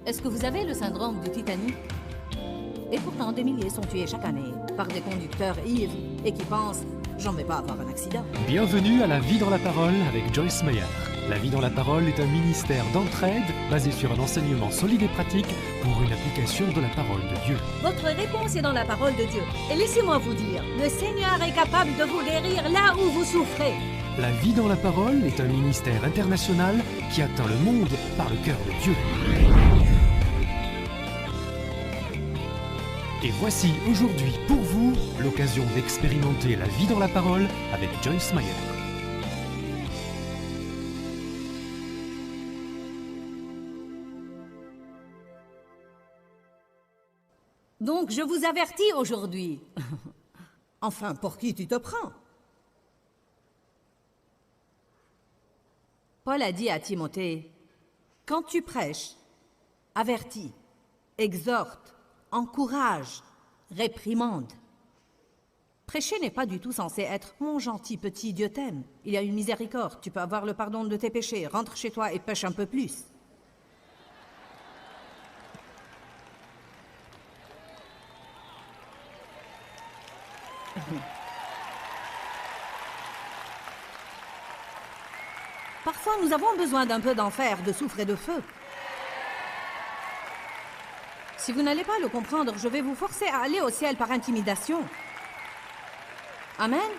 Est-ce que vous avez le syndrome du Titanic? Et pourtant, des milliers sont tués chaque année par des conducteurs ivres et qui pensent « j'en vais pas avoir un accident ». Bienvenue à La Vie dans la Parole avec Joyce Meyer. La Vie dans la Parole est un ministère d'entraide basé sur un enseignement solide et pratique pour une application de la parole de Dieu. Votre réponse est dans la parole de Dieu. Et laissez-moi vous dire, le Seigneur est capable de vous guérir là où vous souffrez. La Vie dans la Parole est un ministère international qui atteint le monde par le cœur de Dieu. Et voici aujourd'hui pour vous l'occasion d'expérimenter la vie dans la parole avec Joyce Meyer. Donc je vous avertis aujourd'hui. Enfin, pour qui tu te prends? Paul a dit à Timothée, quand tu prêches, avertis, exhorte, encourage, réprimande. Prêcher n'est pas du tout censé être « Mon gentil petit, Dieu t'aime. Il y a une miséricorde, tu peux avoir le pardon de tes péchés. Rentre chez toi et pêche un peu plus. » Parfois, nous avons besoin d'un peu d'enfer, de soufre et de feu. Si vous n'allez pas le comprendre, je vais vous forcer à aller au ciel par intimidation. Amen.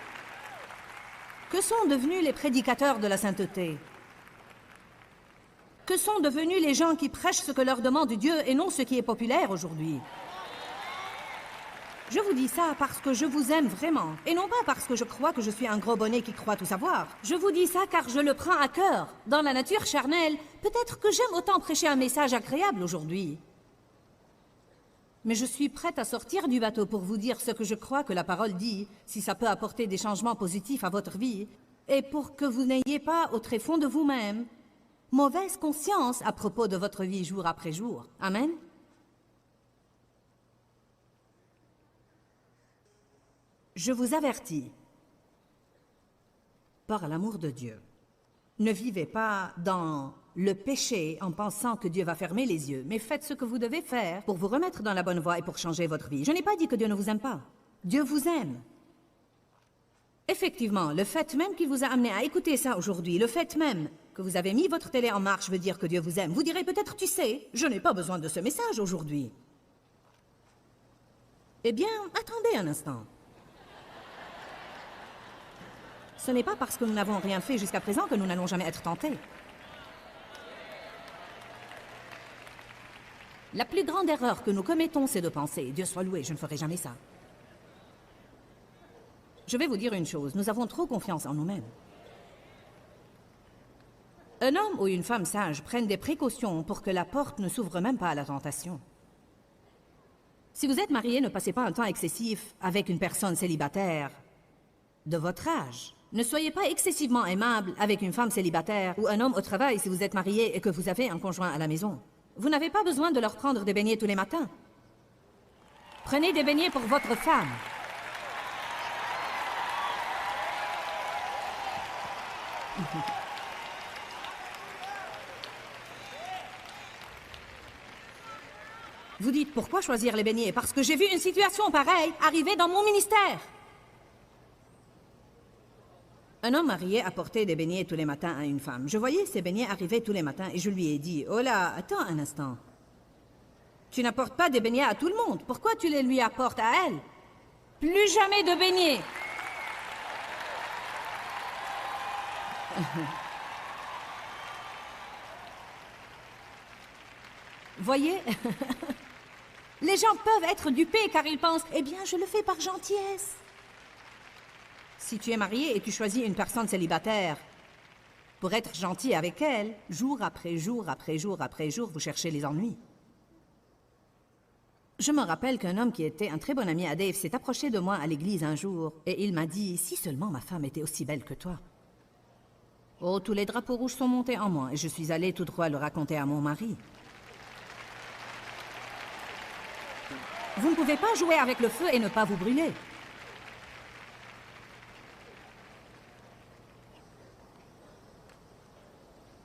Que sont devenus les prédicateurs de la sainteté? Que sont devenus les gens qui prêchent ce que leur demande Dieu et non ce qui est populaire aujourd'hui? Je vous dis ça parce que je vous aime vraiment, et non pas parce que je crois que je suis un gros bonnet qui croit tout savoir. Je vous dis ça car je le prends à cœur. Dans la nature charnelle, peut-être que j'aime autant prêcher un message agréable aujourd'hui. Mais je suis prête à sortir du bateau pour vous dire ce que je crois que la parole dit, si ça peut apporter des changements positifs à votre vie, et pour que vous n'ayez pas, au tréfonds de vous-même, mauvaise conscience à propos de votre vie jour après jour. Amen. Je vous avertis, par l'amour de Dieu, ne vivez pas dans le péché en pensant que Dieu va fermer les yeux, mais faites ce que vous devez faire pour vous remettre dans la bonne voie et pour changer votre vie. Je n'ai pas dit que Dieu ne vous aime pas. Dieu vous aime. Effectivement, le fait même qu'il vous a amené à écouter ça aujourd'hui, le fait même que vous avez mis votre télé en marche veut dire que Dieu vous aime. Vous direz peut-être, tu sais, je n'ai pas besoin de ce message aujourd'hui. Eh bien, attendez un instant. Ce n'est pas parce que nous n'avons rien fait jusqu'à présent que nous n'allons jamais être tentés. La plus grande erreur que nous commettons, c'est de penser « Dieu soit loué, je ne ferai jamais ça ». Je vais vous dire une chose, nous avons trop confiance en nous-mêmes. Un homme ou une femme sage prennent des précautions pour que la porte ne s'ouvre même pas à la tentation. Si vous êtes marié, ne passez pas un temps excessif avec une personne célibataire de votre âge. Ne soyez pas excessivement aimable avec une femme célibataire ou un homme au travail si vous êtes marié et que vous avez un conjoint à la maison. Vous n'avez pas besoin de leur prendre des beignets tous les matins. Prenez des beignets pour votre femme. Vous dites, pourquoi choisir les beignets? Parce que j'ai vu une situation pareille arriver dans mon ministère. Un homme marié apportait des beignets tous les matins à une femme. Je voyais ces beignets arriver tous les matins et je lui ai dit, « Oh là, attends un instant. Tu n'apportes pas des beignets à tout le monde. Pourquoi tu les lui apportes à elle? Plus jamais de beignets. » Voyez, les gens peuvent être dupés car ils pensent, « Eh bien, je le fais par gentillesse. » Si tu es marié et tu choisis une personne célibataire pour être gentil avec elle, jour après jour après jour après jour, vous cherchez les ennuis. Je me rappelle qu'un homme qui était un très bon ami à Dave s'est approché de moi à l'église un jour et il m'a dit « Si seulement ma femme était aussi belle que toi. » Oh, tous les drapeaux rouges sont montés en moi et je suis allée tout droit le raconter à mon mari. Vous ne pouvez pas jouer avec le feu et ne pas vous brûler.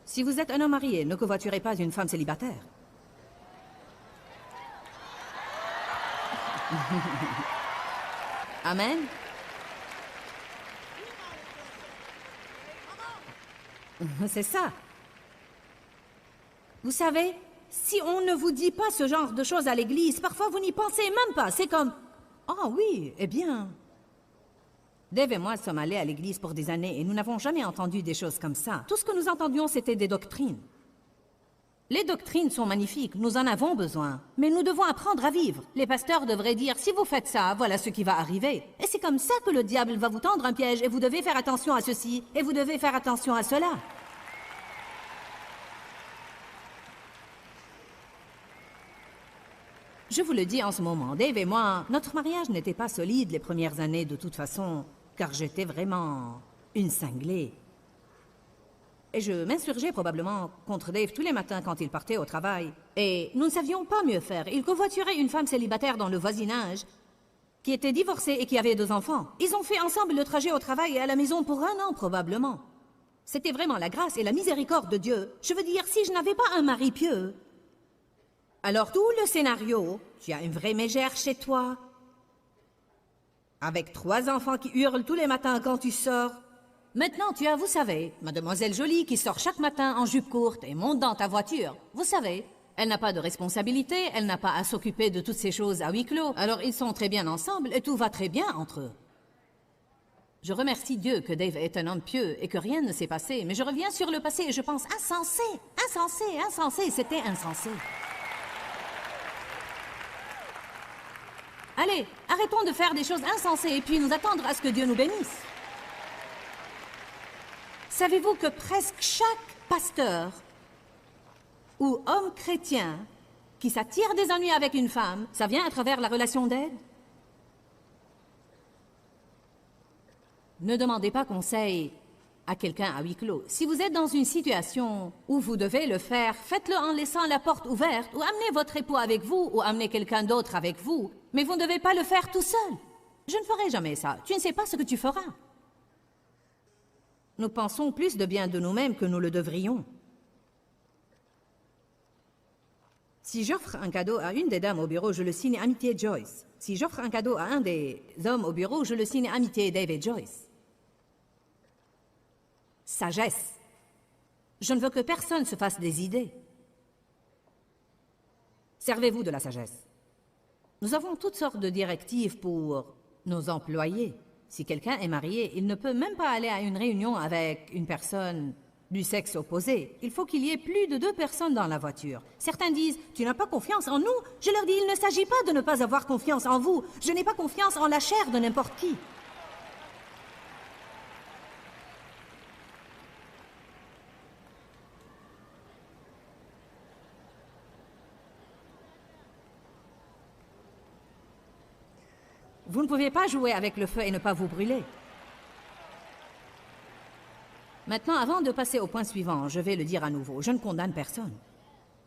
Si vous êtes un homme marié, ne covoiturez pas une femme célibataire. Amen. C'est ça. Vous savez, si on ne vous dit pas ce genre de choses à l'église, parfois vous n'y pensez même pas. C'est comme... Ah oui, eh bien... Dave et moi sommes allés à l'église pour des années et nous n'avons jamais entendu des choses comme ça. Tout ce que nous entendions, c'était des doctrines. Les doctrines sont magnifiques, nous en avons besoin. Mais nous devons apprendre à vivre. Les pasteurs devraient dire, si vous faites ça, voilà ce qui va arriver. Et c'est comme ça que le diable va vous tendre un piège et vous devez faire attention à ceci et vous devez faire attention à cela. Je vous le dis en ce moment, Dave et moi, notre mariage n'était pas solide les premières années de toute façon, car j'étais vraiment une cinglée. Et je m'insurgeais probablement contre Dave tous les matins quand il partait au travail. Et nous ne savions pas mieux faire. Il covoiturait une femme célibataire dans le voisinage, qui était divorcée et qui avait 2 enfants. Ils ont fait ensemble le trajet au travail et à la maison pour 1 an probablement. C'était vraiment la grâce et la miséricorde de Dieu. Je veux dire, si je n'avais pas un mari pieux, alors tout le scénario, tu as une vraie mégère chez toi, avec 3 enfants qui hurlent tous les matins quand tu sors. Maintenant, tu as, vous savez, Mademoiselle Jolie qui sort chaque matin en jupe courte et monte dans ta voiture. Vous savez, elle n'a pas de responsabilité, elle n'a pas à s'occuper de toutes ces choses à huis clos. Alors ils sont très bien ensemble et tout va très bien entre eux. Je remercie Dieu que Dave est un homme pieux et que rien ne s'est passé. Mais je reviens sur le passé et je pense insensé, insensé, insensé, c'était insensé. Allez, arrêtons de faire des choses insensées et puis nous attendre à ce que Dieu nous bénisse. Savez-vous que presque chaque pasteur ou homme chrétien qui s'attire des ennuis avec une femme, ça vient à travers la relation d'aide? Ne demandez pas conseil à quelqu'un à huis clos. Si vous êtes dans une situation où vous devez le faire, faites-le en laissant la porte ouverte ou amenez votre époux avec vous ou amenez quelqu'un d'autre avec vous. Mais vous ne devez pas le faire tout seul. Je ne ferai jamais ça. Tu ne sais pas ce que tu feras. Nous pensons plus de bien de nous-mêmes que nous le devrions. Si j'offre un cadeau à une des dames au bureau, je le signe Amitié Joyce. Si j'offre un cadeau à un des hommes au bureau, je le signe Amitié Dave et Joyce. Sagesse. Je ne veux que personne se fasse des idées. Servez-vous de la sagesse. Nous avons toutes sortes de directives pour nos employés. Si quelqu'un est marié, il ne peut même pas aller à une réunion avec une personne du sexe opposé. Il faut qu'il y ait plus de 2 personnes dans la voiture. Certains disent « Tu n'as pas confiance en nous ?» Je leur dis « Il ne s'agit pas de ne pas avoir confiance en vous. Je n'ai pas confiance en la chair de n'importe qui. » Vous ne pouvez pas jouer avec le feu et ne pas vous brûler. Maintenant, avant de passer au point suivant, je vais le dire à nouveau. Je ne condamne personne.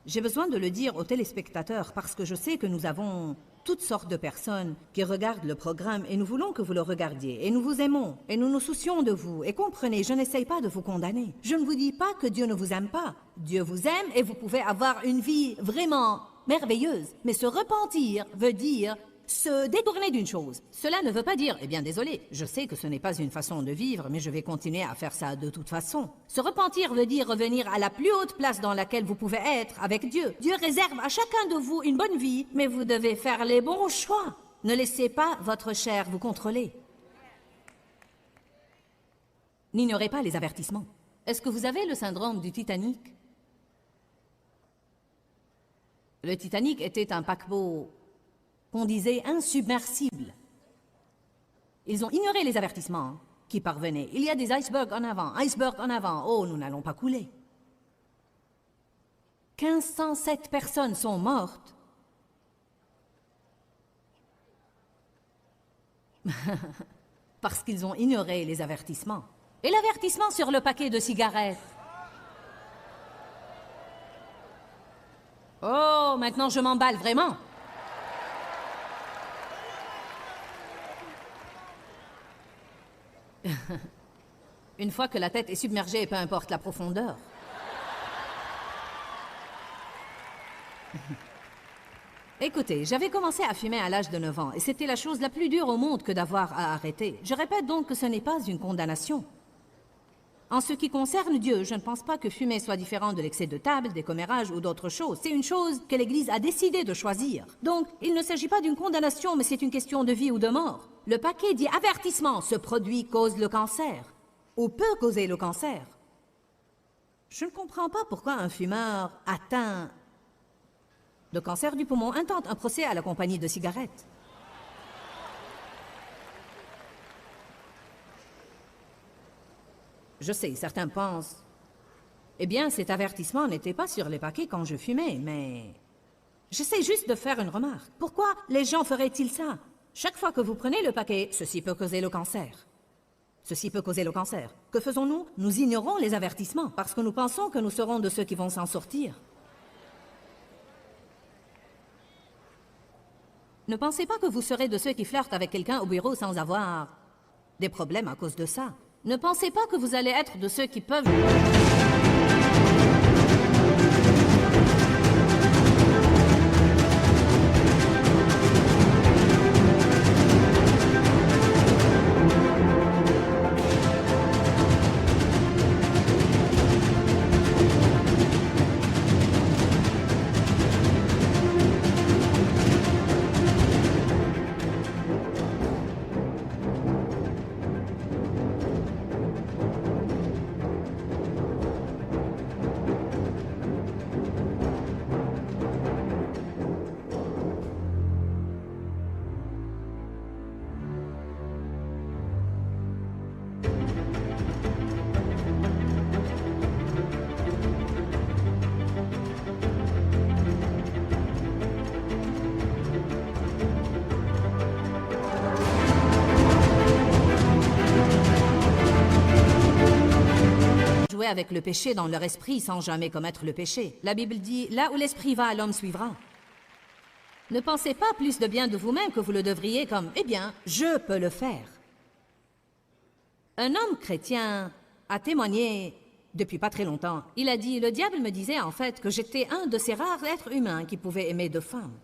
J'ai besoin de le dire aux téléspectateurs parce que je sais que nous avons toutes sortes de personnes qui regardent le programme et nous voulons que vous le regardiez. Et nous vous aimons et nous nous soucions de vous. Et comprenez, je n'essaye pas de vous condamner. Je ne vous dis pas que Dieu ne vous aime pas. Dieu vous aime et vous pouvez avoir une vie vraiment merveilleuse. Mais se repentir veut dire se détourner d'une chose. Cela ne veut pas dire, eh bien désolé, je sais que ce n'est pas une façon de vivre, mais je vais continuer à faire ça de toute façon. Se repentir veut dire revenir à la plus haute place dans laquelle vous pouvez être avec Dieu. Dieu réserve à chacun de vous une bonne vie, mais vous devez faire les bons choix. Ne laissez pas votre chair vous contrôler. N'ignorez pas les avertissements. Est-ce que vous avez le syndrome du Titanic? Le Titanic était un paquebot qu'on disait insubmersible. Ils ont ignoré les avertissements qui parvenaient. Il y a des icebergs en avant. Oh, nous n'allons pas couler. 1507 personnes sont mortes. Parce qu'ils ont ignoré les avertissements. Et l'avertissement sur le paquet de cigarettes. Oh, maintenant je m'emballe vraiment. Une fois que la tête est submergée, peu importe la profondeur. Écoutez, j'avais commencé à fumer à l'âge de 9 ans, et c'était la chose la plus dure au monde que d'avoir à arrêter. Je répète donc que ce n'est pas une condamnation. En ce qui concerne Dieu, je ne pense pas que fumer soit différent de l'excès de table, des commérages ou d'autres choses. C'est une chose que l'Église a décidé de choisir. Donc, il ne s'agit pas d'une condamnation, mais c'est une question de vie ou de mort. Le paquet dit avertissement, ce produit cause le cancer, ou peut causer le cancer. Je ne comprends pas pourquoi un fumeur atteint de cancer du poumon intente un procès à la compagnie de cigarettes. Je sais, certains pensent... Eh bien, cet avertissement n'était pas sur les paquets quand je fumais, mais... J'essaie juste de faire une remarque. Pourquoi les gens feraient-ils ça? Chaque fois que vous prenez le paquet, ceci peut causer le cancer. Ceci peut causer le cancer. Que faisons-nous? Nous ignorons les avertissements, parce que nous pensons que nous serons de ceux qui vont s'en sortir. Ne pensez pas que vous serez de ceux qui flirtent avec quelqu'un au bureau sans avoir des problèmes à cause de ça. Ne pensez pas que vous allez être de ceux qui peuvent... avec le péché dans leur esprit sans jamais commettre le péché. La Bible dit, là où l'esprit va, l'homme suivra. Ne pensez pas plus de bien de vous-même que vous le devriez comme, eh bien, je peux le faire. Un homme chrétien a témoigné depuis pas très longtemps. Il a dit, le diable me disait en fait que j'étais un de ces rares êtres humains qui pouvaient aimer deux femmes.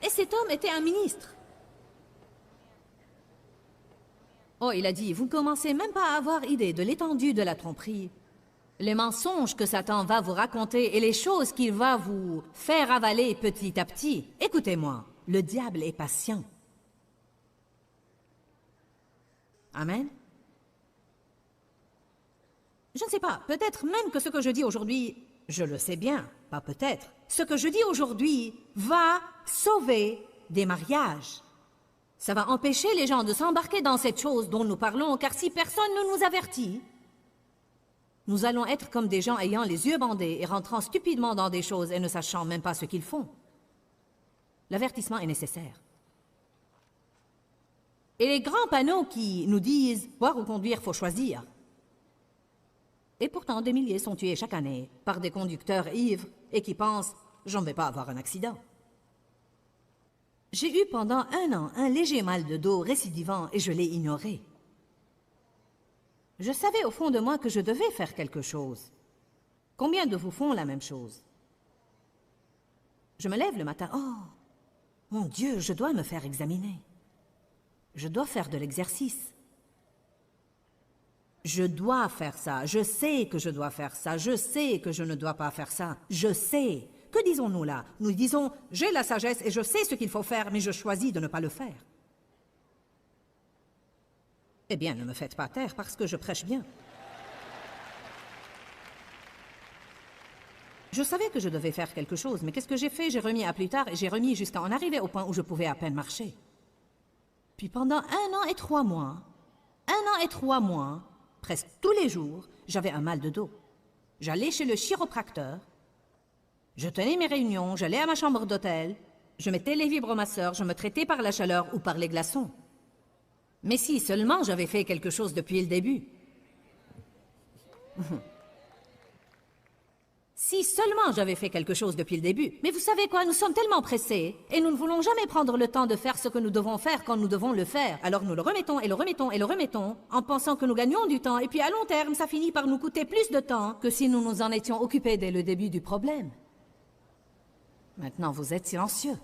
Et cet homme était un ministre. Oh, il a dit, vous ne commencez même pas à avoir idée de l'étendue de la tromperie. Les mensonges que Satan va vous raconter et les choses qu'il va vous faire avaler petit à petit. Écoutez-moi, le diable est patient. Amen. Je ne sais pas, peut-être même que ce que je dis aujourd'hui, je le sais bien, pas peut-être. Ce que je dis aujourd'hui va sauver des mariages. Ça va empêcher les gens de s'embarquer dans cette chose dont nous parlons, car si personne ne nous avertit, nous allons être comme des gens ayant les yeux bandés et rentrant stupidement dans des choses et ne sachant même pas ce qu'ils font. L'avertissement est nécessaire. Et les grands panneaux qui nous disent « boire ou conduire, faut choisir ». Et pourtant, des milliers sont tués chaque année par des conducteurs ivres et qui pensent « j'en vais pas avoir un accident ». J'ai eu pendant 1 an un léger mal de dos récidivant et je l'ai ignoré. Je savais au fond de moi que je devais faire quelque chose. Combien de vous font la même chose? Je me lève le matin, oh, mon Dieu, je dois me faire examiner. Je dois faire de l'exercice. Je dois faire ça, je sais que je dois faire ça, je sais que je ne dois pas faire ça, je sais. Que disons-nous là? Nous disons, j'ai la sagesse et je sais ce qu'il faut faire, mais je choisis de ne pas le faire. Eh bien, ne me faites pas taire parce que je prêche bien. Je savais que je devais faire quelque chose, mais qu'est-ce que j'ai fait? J'ai remis à plus tard et j'ai remis jusqu'à en arriver au point où je pouvais à peine marcher. Puis pendant 1 an et 3 mois, 1 an et 3 mois, presque tous les jours, j'avais un mal de dos. J'allais chez le chiropracteur, je tenais mes réunions, j'allais à ma chambre d'hôtel, je mettais les vibromasseurs, je me traitais par la chaleur ou par les glaçons. Mais si seulement j'avais fait quelque chose depuis le début. Si seulement j'avais fait quelque chose depuis le début. Mais vous savez quoi, nous sommes tellement pressés, et nous ne voulons jamais prendre le temps de faire ce que nous devons faire quand nous devons le faire. Alors nous le remettons et le remettons et le remettons, en pensant que nous gagnons du temps, et puis à long terme, ça finit par nous coûter plus de temps que si nous nous en étions occupés dès le début du problème. Maintenant, vous êtes silencieux.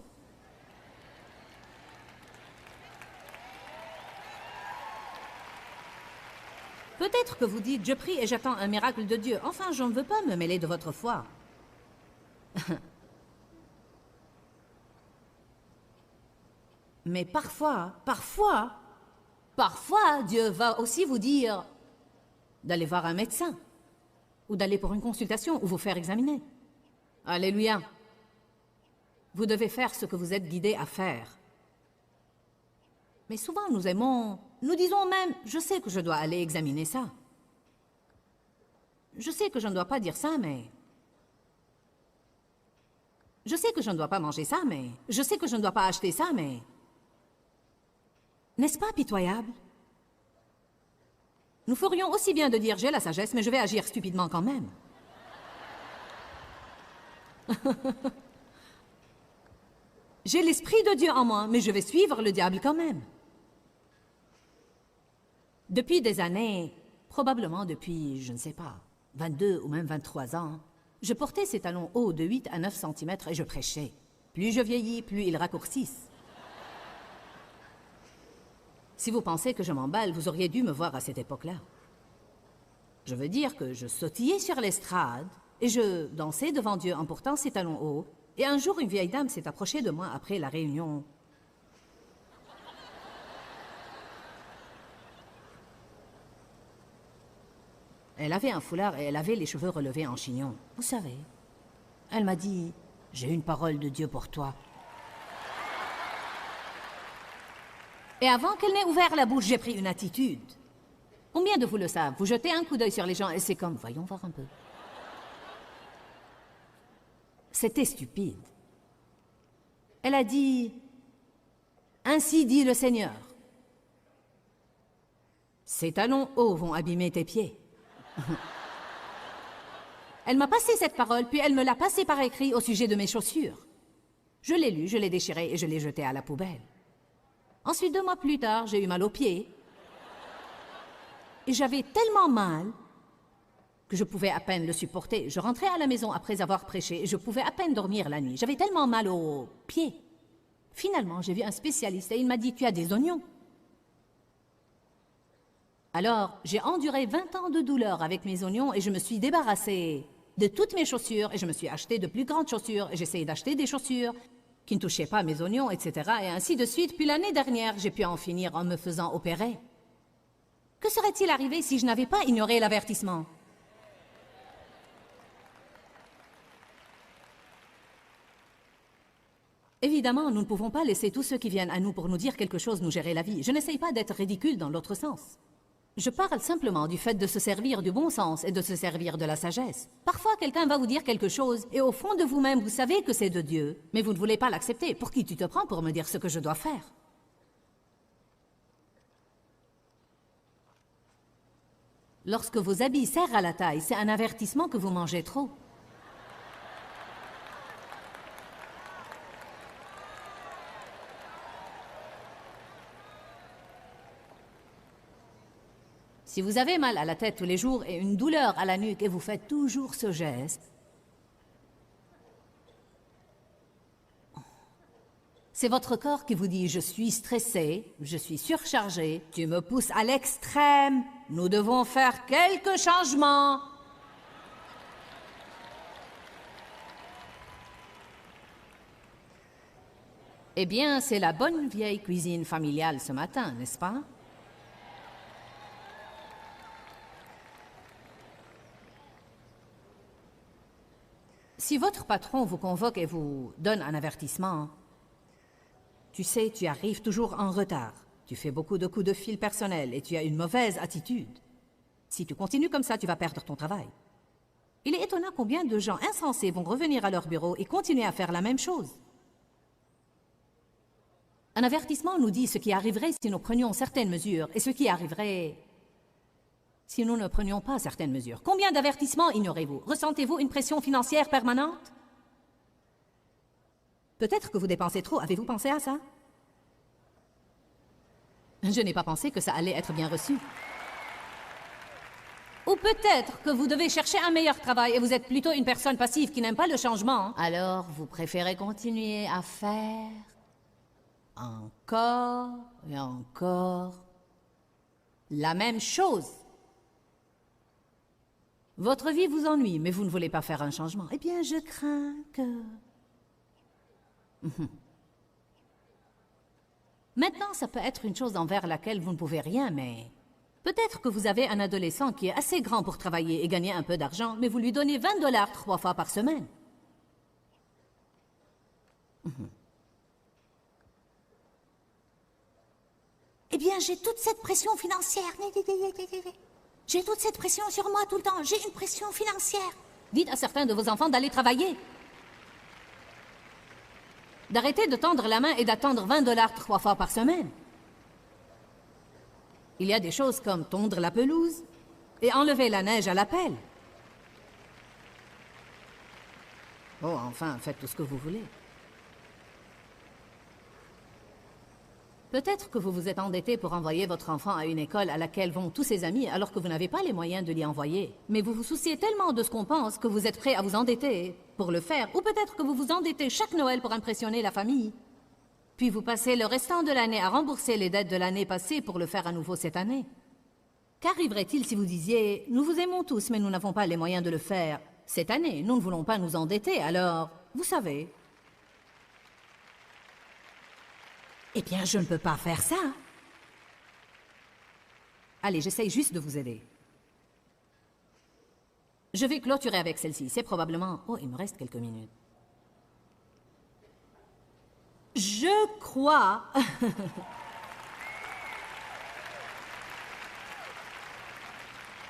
Peut-être que vous dites, je prie et j'attends un miracle de Dieu. Enfin, je ne veux pas me mêler de votre foi. Mais parfois, Dieu va aussi vous dire d'aller voir un médecin, ou d'aller pour une consultation, ou vous faire examiner. Alléluia. Vous devez faire ce que vous êtes guidé à faire. Mais souvent, nous disons même, je sais que je dois aller examiner ça. Je sais que je ne dois pas dire ça, mais... Je sais que je ne dois pas manger ça, mais... Je sais que je ne dois pas acheter ça, mais... N'est-ce pas pitoyable? Nous ferions aussi bien de dire, j'ai la sagesse, mais je vais agir stupidement quand même. J'ai l'esprit de Dieu en moi, mais je vais suivre le diable quand même. Depuis des années, probablement depuis, je ne sais pas, 22 ou même 23 ans, je portais ces talons hauts de 8 à 9 cm et je prêchais. Plus je vieillis, plus ils raccourcissent. Si vous pensez que je m'emballe, vous auriez dû me voir à cette époque-là. Je veux dire que je sautillais sur l'estrade et je dansais devant Dieu en portant ces talons hauts. Et un jour, une vieille dame s'est approchée de moi après la réunion. Elle avait un foulard et elle avait les cheveux relevés en chignon. Vous savez, elle m'a dit, « J'ai une parole de Dieu pour toi. » Et avant qu'elle n'ait ouvert la bouche, j'ai pris une attitude. Combien de vous le savent? Vous jetez un coup d'œil sur les gens et c'est comme, voyons voir un peu. C'était stupide. Elle a dit, « Ainsi dit le Seigneur. Ces talons hauts vont abîmer tes pieds. » Elle m'a passé cette parole, puis elle me l'a passée par écrit au sujet de mes chaussures. Je l'ai lu, je l'ai déchiré et je l'ai jeté à la poubelle. Ensuite, 2 mois plus tard, j'ai eu mal aux pieds. Et j'avais tellement mal que je pouvais à peine le supporter. Je rentrais à la maison après avoir prêché et je pouvais à peine dormir la nuit. J'avais tellement mal aux pieds. Finalement, j'ai vu un spécialiste et il m'a dit « Tu as des oignons ». Alors, j'ai enduré 20 ans de douleur avec mes oignons et je me suis débarrassée de toutes mes chaussures et je me suis acheté de plus grandes chaussures et j'essayais d'acheter des chaussures qui ne touchaient pas mes oignons, etc. et ainsi de suite. Puis l'année dernière, j'ai pu en finir en me faisant opérer. Que serait-il arrivé si je n'avais pas ignoré l'avertissement? Évidemment, nous ne pouvons pas laisser tous ceux qui viennent à nous pour nous dire quelque chose nous gérer la vie. Je n'essaye pas d'être ridicule dans l'autre sens. Je parle simplement du fait de se servir du bon sens et de se servir de la sagesse. Parfois, quelqu'un va vous dire quelque chose et au fond de vous-même, vous savez que c'est de Dieu, mais vous ne voulez pas l'accepter. Pour qui tu te prends pour me dire ce que je dois faire? Lorsque vos habits serrent à la taille, c'est un avertissement que vous mangez trop. Si vous avez mal à la tête tous les jours et une douleur à la nuque et vous faites toujours ce geste, c'est votre corps qui vous dit « Je suis stressé, je suis surchargé, tu me pousses à l'extrême, nous devons faire quelques changements. » Eh bien, c'est la bonne vieille cuisine familiale ce matin, n'est-ce pas? Si votre patron vous convoque et vous donne un avertissement, tu sais, tu arrives toujours en retard, tu fais beaucoup de coups de fil personnels et tu as une mauvaise attitude. Si tu continues comme ça, tu vas perdre ton travail. Il est étonnant combien de gens insensés vont revenir à leur bureau et continuer à faire la même chose. Un avertissement nous dit ce qui arriverait si nous prenions certaines mesures et ce qui arriverait si nous ne prenions pas certaines mesures? Combien d'avertissements ignorez-vous? Ressentez-vous une pression financière permanente? Peut-être que vous dépensez trop. Avez-vous pensé à ça? Je n'ai pas pensé que ça allait être bien reçu. Ou peut-être que vous devez chercher un meilleur travail et vous êtes plutôt une personne passive qui n'aime pas le changement. Alors, vous préférez continuer à faire encore et encore la même chose. Votre vie vous ennuie, mais vous ne voulez pas faire un changement. Eh bien, je crains que... Maintenant, ça peut être une chose envers laquelle vous ne pouvez rien, mais... Peut-être que vous avez un adolescent qui est assez grand pour travailler et gagner un peu d'argent, mais vous lui donnez 20 $ 3 fois par semaine. Eh bien, j'ai toute cette pression financière. J'ai toute cette pression sur moi tout le temps. J'ai une pression financière. Dites à certains de vos enfants d'aller travailler. D'arrêter de tendre la main et d'attendre 20 $ 3 fois par semaine. Il y a des choses comme tondre la pelouse et enlever la neige à la pelle. Oh, enfin, faites tout ce que vous voulez. Peut-être que vous vous êtes endetté pour envoyer votre enfant à une école à laquelle vont tous ses amis alors que vous n'avez pas les moyens de l'y envoyer. Mais vous vous souciez tellement de ce qu'on pense que vous êtes prêt à vous endetter pour le faire. Ou peut-être que vous vous endettez chaque Noël pour impressionner la famille. Puis vous passez le restant de l'année à rembourser les dettes de l'année passée pour le faire à nouveau cette année. Qu'arriverait-il si vous disiez « Nous vous aimons tous, mais nous n'avons pas les moyens de le faire. Cette année, nous ne voulons pas nous endetter, alors, vous savez... » Eh bien, je ne peux pas faire ça. Allez, j'essaye juste de vous aider. Je vais clôturer avec celle-ci. C'est probablement... Oh, il me reste quelques minutes. Je crois...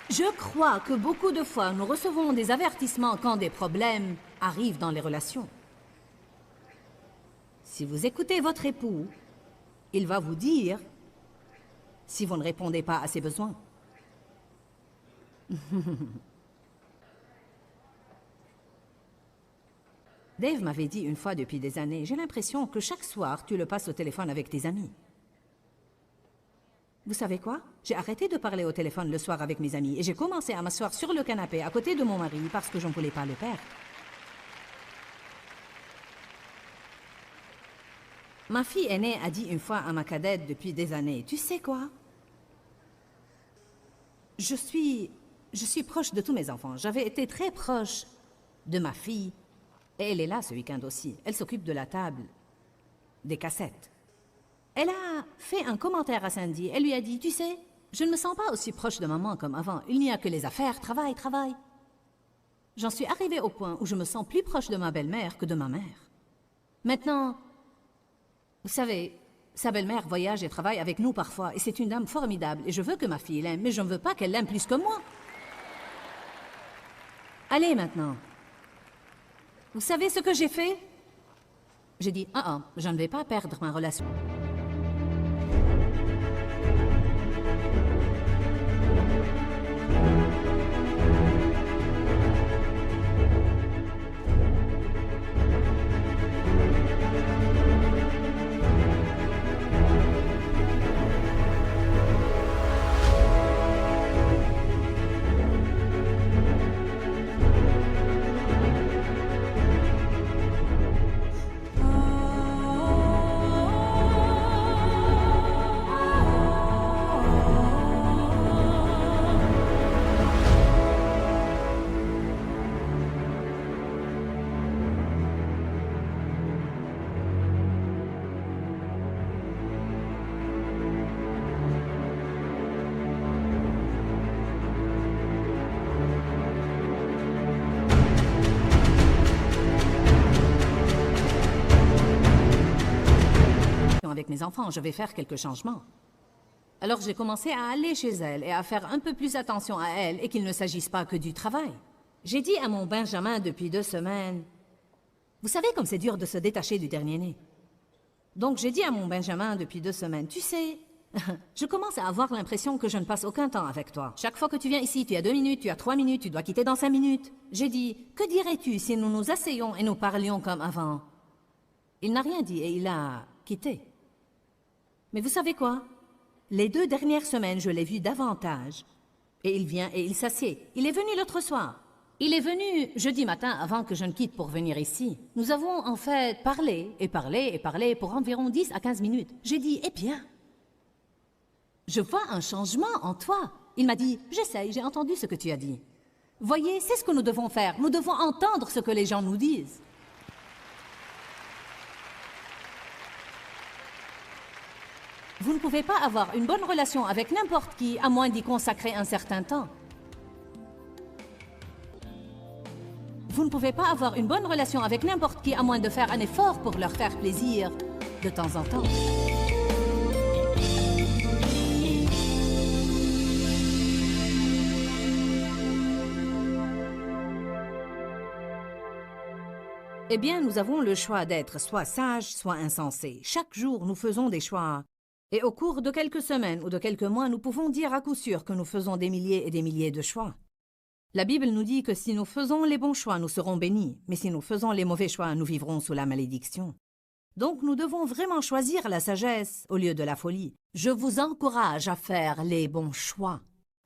Je crois que beaucoup de fois, nous recevons des avertissements quand des problèmes arrivent dans les relations. Si vous écoutez votre époux, il va vous dire si vous ne répondez pas à ses besoins. Dave m'avait dit une fois depuis des années, j'ai l'impression que chaque soir, tu le passes au téléphone avec tes amis. Vous savez quoi? J'ai arrêté de parler au téléphone le soir avec mes amis et j'ai commencé à m'asseoir sur le canapé à côté de mon mari parce que je ne voulais pas le perdre. Ma fille aînée a dit une fois à ma cadette depuis des années, tu sais quoi? Je suis proche de tous mes enfants. J'avais été très proche de ma fille. Et elle est là ce week-end aussi. Elle s'occupe de la table, des cassettes. Elle a fait un commentaire à Sandy. Elle lui a dit, tu sais, je ne me sens pas aussi proche de maman comme avant. Il n'y a que les affaires, travail, travail. J'en suis arrivée au point où je me sens plus proche de ma belle-mère que de ma mère. Maintenant, vous savez, sa belle-mère voyage et travaille avec nous parfois. Et c'est une dame formidable. Et je veux que ma fille l'aime, mais je ne veux pas qu'elle l'aime plus que moi. Allez maintenant. Vous savez ce que j'ai fait? J'ai dit, je ne vais pas perdre ma relation. Avec mes enfants, je vais faire quelques changements. Alors j'ai commencé à aller chez elle et à faire un peu plus attention à elle et qu'il ne s'agisse pas que du travail. J'ai dit à mon Benjamin depuis 2 semaines, vous savez comme c'est dur de se détacher du dernier-né. Donc j'ai dit à mon Benjamin depuis 2 semaines, tu sais, Je commence à avoir l'impression que je ne passe aucun temps avec toi. Chaque fois que tu viens ici, tu as 2 minutes, tu as 3 minutes, tu dois quitter dans 5 minutes. J'ai dit, que dirais-tu si nous nous asseyons et nous parlions comme avant? Il n'a rien dit et il a quitté. Mais vous savez quoi? Les 2 dernières semaines, je l'ai vu davantage. Et il vient et il s'assied. Il est venu l'autre soir. Il est venu jeudi matin avant que je ne quitte pour venir ici. Nous avons en fait parlé et parlé et parlé pour environ 10 à 15 minutes. J'ai dit, eh bien, je vois un changement en toi. Il m'a dit, j'essaye, j'ai entendu ce que tu as dit. Voyez, c'est ce que nous devons faire. Nous devons entendre ce que les gens nous disent. Vous ne pouvez pas avoir une bonne relation avec n'importe qui à moins d'y consacrer un certain temps. Vous ne pouvez pas avoir une bonne relation avec n'importe qui à moins de faire un effort pour leur faire plaisir de temps en temps. Eh bien, nous avons le choix d'être soit sages, soit insensés. Chaque jour, nous faisons des choix. Et au cours de quelques semaines ou de quelques mois, nous pouvons dire à coup sûr que nous faisons des milliers et des milliers de choix. La Bible nous dit que si nous faisons les bons choix, nous serons bénis, mais si nous faisons les mauvais choix, nous vivrons sous la malédiction. Donc nous devons vraiment choisir la sagesse au lieu de la folie. Je vous encourage à faire les bons choix.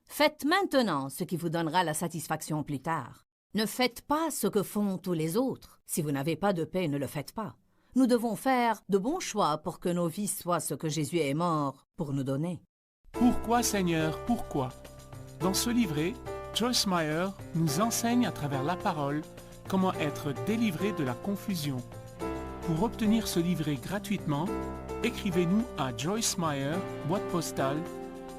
Faites maintenant ce qui vous donnera la satisfaction plus tard. Ne faites pas ce que font tous les autres. Si vous n'avez pas de paix, ne le faites pas. Nous devons faire de bons choix pour que nos vies soient ce que Jésus est mort pour nous donner. Pourquoi, Seigneur, pourquoi? Dans ce livret, Joyce Meyer nous enseigne à travers la parole comment être délivré de la confusion. Pour obtenir ce livret gratuitement, écrivez-nous à Joyce Meyer, boîte postale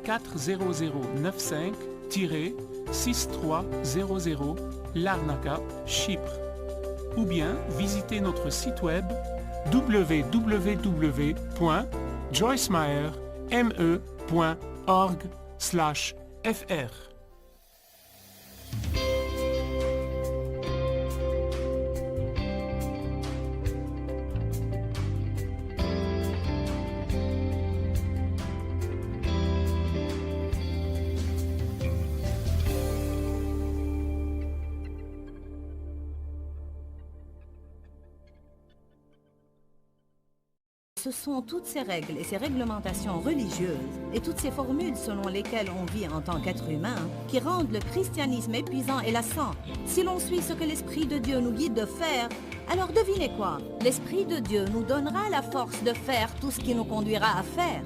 40095-6300 Larnaca, Chypre. Ou bien visitez notre site web www.joycemeyer.org/fr. Ce sont toutes ces règles et ces réglementations religieuses et toutes ces formules selon lesquelles on vit en tant qu'être humain qui rendent le christianisme épuisant et lassant. Si l'on suit ce que l'Esprit de Dieu nous guide de faire, alors devinez quoi? L'Esprit de Dieu nous donnera la force de faire tout ce qui nous conduira à faire.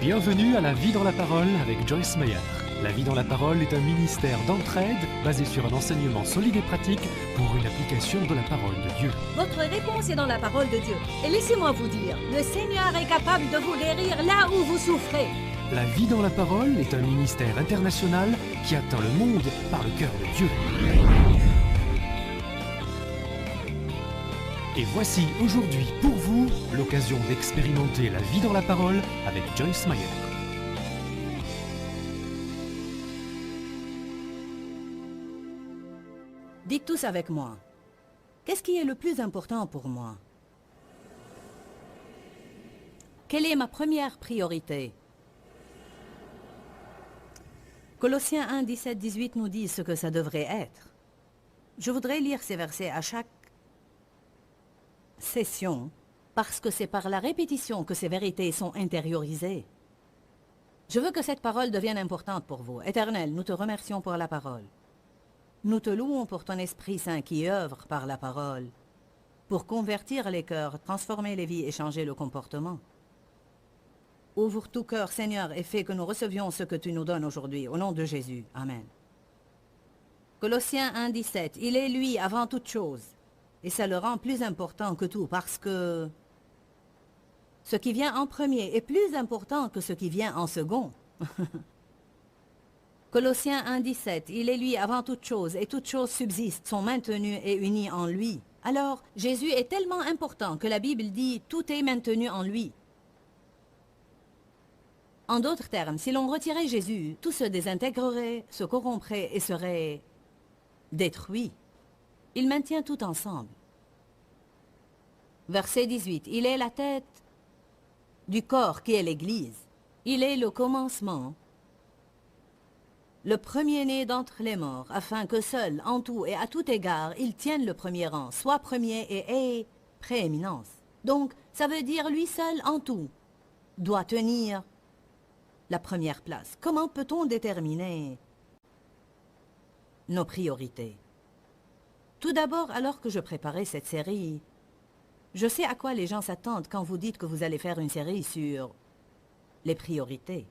Bienvenue à La Vie dans la Parole avec Joyce Meyer. La Vie dans la Parole est un ministère d'entraide basé sur un enseignement solide et pratique pour une application de la parole de Dieu. Votre réponse est dans la parole de Dieu. Et laissez-moi vous dire, le Seigneur est capable de vous guérir là où vous souffrez. La Vie dans la Parole est un ministère international qui atteint le monde par le cœur de Dieu. Et voici aujourd'hui pour vous l'occasion d'expérimenter la vie dans la parole avec Joyce Meyer. Dites tous avec moi. Qu'est-ce qui est le plus important pour moi? Quelle est ma première priorité? Colossiens 1, 17, 18 nous dit ce que ça devrait être. Je voudrais lire ces versets à chaque session, parce que c'est par la répétition que ces vérités sont intériorisées. Je veux que cette parole devienne importante pour vous. Éternel, nous te remercions pour la parole. Nous te louons pour ton Esprit Saint qui œuvre par la parole, pour convertir les cœurs, transformer les vies et changer le comportement. Ouvre tout cœur, Seigneur, et fais que nous recevions ce que tu nous donnes aujourd'hui. Au nom de Jésus. Amen. Colossiens 1, 17. Il est lui avant toute chose. Et ça le rend plus important que tout parce que ce qui vient en premier est plus important que ce qui vient en second. Colossiens 1, 17. Il est lui avant toute chose et toutes choses subsistent, sont maintenues et unies en lui. Alors, Jésus est tellement important que la Bible dit « tout est maintenu en lui ». En d'autres termes, si l'on retirait Jésus, tout se désintégrerait, se corromprait et serait détruit. Il maintient tout ensemble. Verset 18. Il est la tête du corps qui est l'Église. Il est le commencement, le premier-né d'entre les morts, afin que seul, en tout et à tout égard, il tienne le premier rang, soit premier et ait prééminence. Donc, ça veut dire lui seul en tout doit tenir la première place. Comment peut-on déterminer nos priorités? Tout d'abord, alors que je préparais cette série, je sais à quoi les gens s'attendent quand vous dites que vous allez faire une série sur les priorités.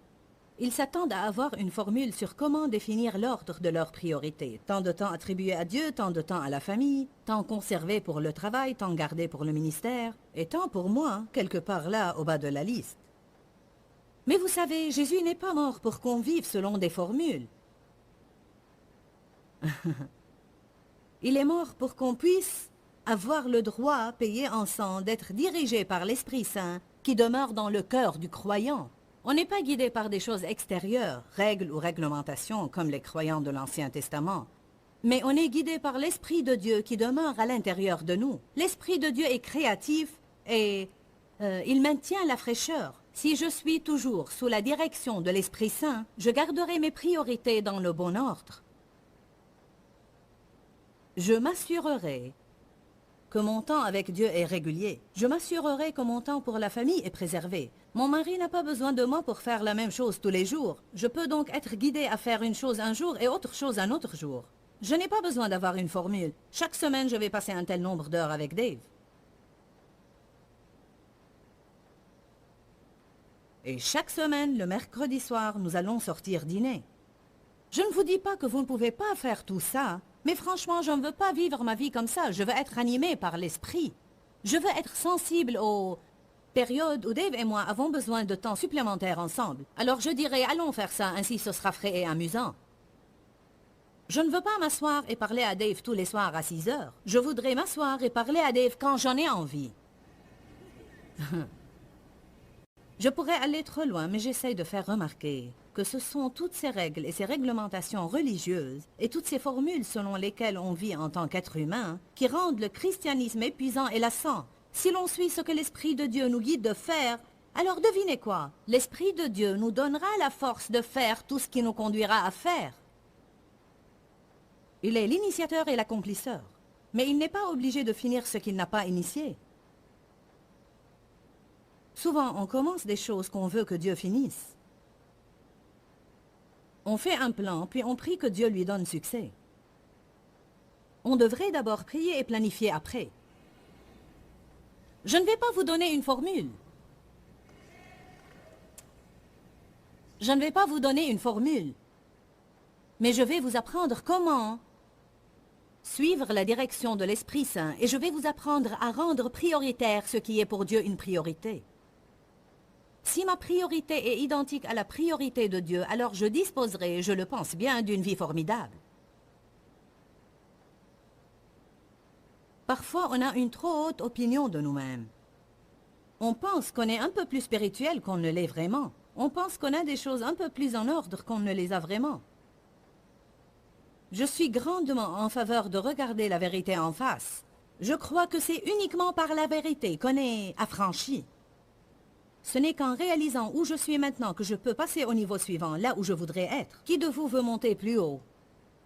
Ils s'attendent à avoir une formule sur comment définir l'ordre de leurs priorités. Tant de temps attribué à Dieu, tant de temps à la famille, tant conservé pour le travail, tant gardé pour le ministère, et tant pour moi, quelque part là, au bas de la liste. Mais vous savez, Jésus n'est pas mort pour qu'on vive selon des formules. Il est mort pour qu'on puisse avoir le droit, payé en sang, d'être dirigé par l'Esprit Saint qui demeure dans le cœur du croyant. On n'est pas guidé par des choses extérieures, règles ou réglementations comme les croyants de l'Ancien Testament. Mais on est guidé par l'Esprit de Dieu qui demeure à l'intérieur de nous. L'Esprit de Dieu est créatif et il maintient la fraîcheur. Si je suis toujours sous la direction de l'Esprit Saint, je garderai mes priorités dans le bon ordre. Je m'assurerai que mon temps avec Dieu est régulier. Je m'assurerai que mon temps pour la famille est préservé. Mon mari n'a pas besoin de moi pour faire la même chose tous les jours. Je peux donc être guidée à faire une chose un jour et autre chose un autre jour. Je n'ai pas besoin d'avoir une formule. Chaque semaine, je vais passer un tel nombre d'heures avec Dave. Et chaque semaine, le mercredi soir, nous allons sortir dîner. Je ne vous dis pas que vous ne pouvez pas faire tout ça, mais franchement, je ne veux pas vivre ma vie comme ça. Je veux être animée par l'esprit. Je veux être sensible aux périodes où Dave et moi avons besoin de temps supplémentaire ensemble. Alors je dirais, allons faire ça, ainsi ce sera frais et amusant. Je ne veux pas m'asseoir et parler à Dave tous les soirs à 6 heures. Je voudrais m'asseoir et parler à Dave quand j'en ai envie. Je pourrais aller trop loin, mais j'essaye de faire remarquer que ce sont toutes ces règles et ces réglementations religieuses et toutes ces formules selon lesquelles on vit en tant qu'être humain qui rendent le christianisme épuisant et lassant. Si l'on suit ce que l'Esprit de Dieu nous guide de faire, alors devinez quoi? L'Esprit de Dieu nous donnera la force de faire tout ce qui nous conduira à faire. Il est l'initiateur et l'accomplisseur, mais il n'est pas obligé de finir ce qu'il n'a pas initié. Souvent, on commence des choses qu'on veut que Dieu finisse. On fait un plan, puis on prie que Dieu lui donne succès. On devrait d'abord prier et planifier après. Je ne vais pas vous donner une formule. Je ne vais pas vous donner une formule. Mais je vais vous apprendre comment suivre la direction de l'Esprit Saint et je vais vous apprendre à rendre prioritaire ce qui est pour Dieu une priorité. Si ma priorité est identique à la priorité de Dieu, alors je disposerai, je le pense bien, d'une vie formidable. Parfois, on a une trop haute opinion de nous-mêmes. On pense qu'on est un peu plus spirituel qu'on ne l'est vraiment. On pense qu'on a des choses un peu plus en ordre qu'on ne les a vraiment. Je suis grandement en faveur de regarder la vérité en face. Je crois que c'est uniquement par la vérité qu'on est affranchi. Ce n'est qu'en réalisant où je suis maintenant que je peux passer au niveau suivant, là où je voudrais être. Qui de vous veut monter plus haut?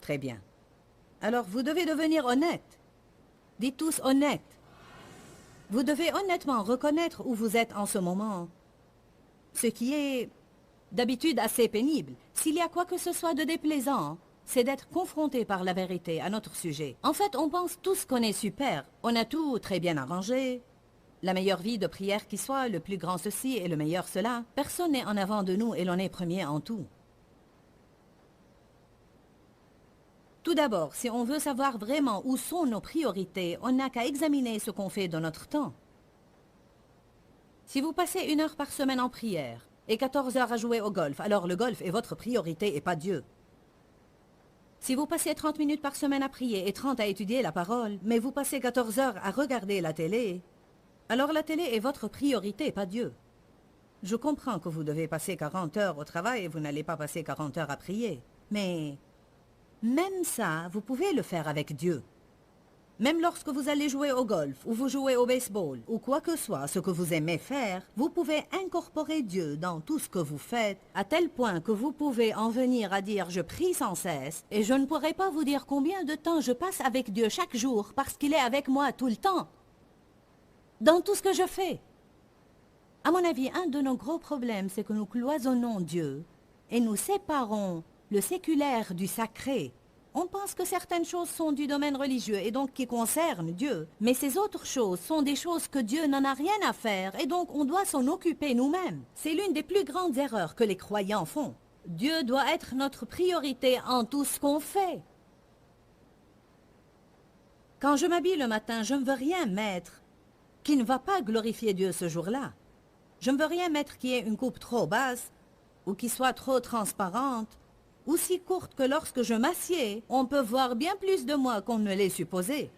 Très bien. Alors vous devez devenir honnête. Dites tous honnête. Vous devez honnêtement reconnaître où vous êtes en ce moment. Ce qui est d'habitude assez pénible. S'il y a quoi que ce soit de déplaisant, c'est d'être confronté par la vérité à notre sujet. En fait, on pense tous qu'on est super. On a tout très bien arrangé. La meilleure vie de prière qui soit, le plus grand ceci et le meilleur cela. Personne n'est en avant de nous et l'on est premier en tout. Tout d'abord, si on veut savoir vraiment où sont nos priorités, on n'a qu'à examiner ce qu'on fait de notre temps. Si vous passez 1 heure par semaine en prière et 14 heures à jouer au golf, alors le golf est votre priorité et pas Dieu. Si vous passez 30 minutes par semaine à prier et 30 à étudier la parole, mais vous passez 14 heures à regarder la télé, alors la télé est votre priorité, pas Dieu. Je comprends que vous devez passer 40 heures au travail et vous n'allez pas passer 40 heures à prier. Mais même ça, vous pouvez le faire avec Dieu. Même lorsque vous allez jouer au golf, ou vous jouez au baseball, ou quoi que soit ce que vous aimez faire, vous pouvez incorporer Dieu dans tout ce que vous faites, à tel point que vous pouvez en venir à dire « je prie sans cesse » et je ne pourrai pas vous dire combien de temps je passe avec Dieu chaque jour parce qu'il est avec moi tout le temps, dans tout ce que je fais. À mon avis, un de nos gros problèmes, c'est que nous cloisonnons Dieu et nous séparons le séculaire du sacré. On pense que certaines choses sont du domaine religieux et donc qui concernent Dieu. Mais ces autres choses sont des choses que Dieu n'en a rien à faire et donc on doit s'en occuper nous-mêmes. C'est l'une des plus grandes erreurs que les croyants font. Dieu doit être notre priorité en tout ce qu'on fait. Quand je m'habille le matin, je ne veux rien mettre qui ne va pas glorifier Dieu ce jour-là. Je ne veux rien mettre qui ait une coupe trop basse ou qui soit trop transparente, ou si courte que lorsque je m'assieds, on peut voir bien plus de moi qu'on ne l'est supposé.